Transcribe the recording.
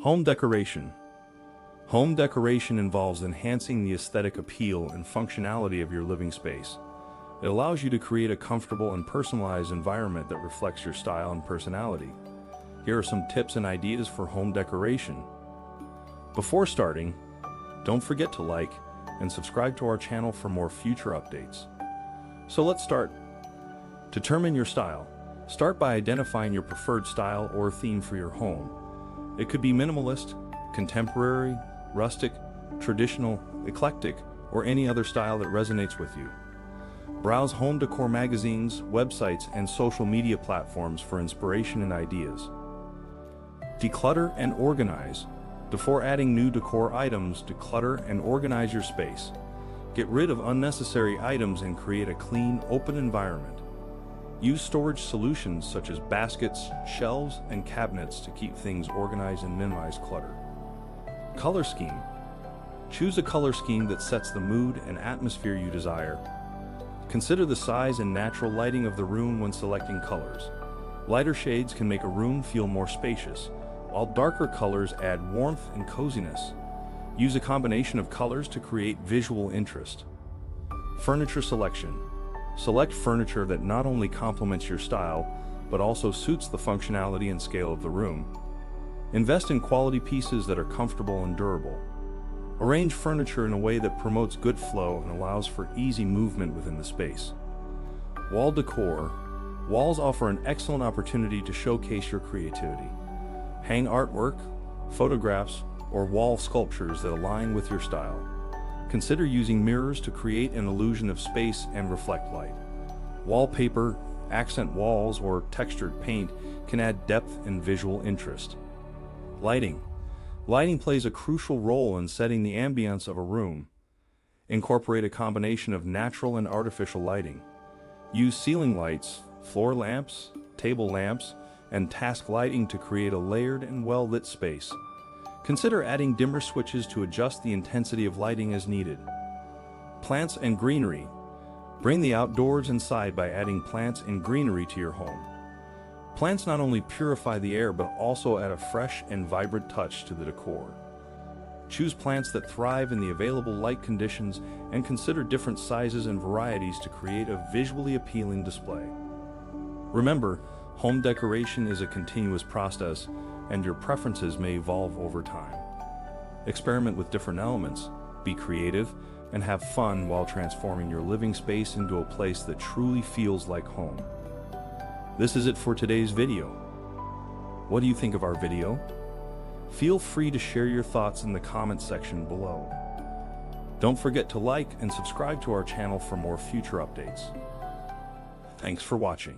Home decoration. Home decoration involves enhancing the aesthetic appeal and functionality of your living space. It allows you to create a comfortable and personalized environment that reflects your style and personality. Here are some tips and ideas for home decoration. Before starting, don't forget to like and subscribe to our channel for more future updates. So let's start. Determine your style. Start by identifying your preferred style or theme for your home. It could be minimalist, contemporary, rustic, traditional, eclectic, or any other style that resonates with you. Browse home decor magazines, websites, and social media platforms for inspiration and ideas. Declutter and organize. Before adding new decor items, declutter and organize your space. Get rid of unnecessary items and create a clean, open environment. Use storage solutions such as baskets, shelves, and cabinets to keep things organized and minimize clutter. Color scheme. Choose a color scheme that sets the mood and atmosphere you desire. Consider the size and natural lighting of the room when selecting colors. Lighter shades can make a room feel more spacious, while darker colors add warmth and coziness. Use a combination of colors to create visual interest. Furniture selection. Select furniture that not only complements your style, but also suits the functionality and scale of the room. Invest in quality pieces that are comfortable and durable. Arrange furniture in a way that promotes good flow and allows for easy movement within the space. Wall decor. Walls offer an excellent opportunity to showcase your creativity. Hang artwork, photographs, or wall sculptures that align with your style. Consider using mirrors to create an illusion of space and reflect light. Wallpaper, accent walls, or textured paint can add depth and visual interest. Lighting. Lighting plays a crucial role in setting the ambience of a room. Incorporate a combination of natural and artificial lighting. Use ceiling lights, floor lamps, table lamps, and task lighting to create a layered and well-lit space. Consider adding dimmer switches to adjust the intensity of lighting as needed. Plants and greenery. Bring the outdoors inside by adding plants and greenery to your home. Plants not only purify the air but also add a fresh and vibrant touch to the decor. Choose plants that thrive in the available light conditions and consider different sizes and varieties to create a visually appealing display. Remember, home decoration is a continuous process, and your preferences may evolve over time. Experiment with different elements, be creative, and have fun while transforming your living space into a place that truly feels like home. This is it for today's video. What do you think of our video? Feel free to share your thoughts in the comment section below. Don't forget to like and subscribe to our channel for more future updates. Thanks for watching.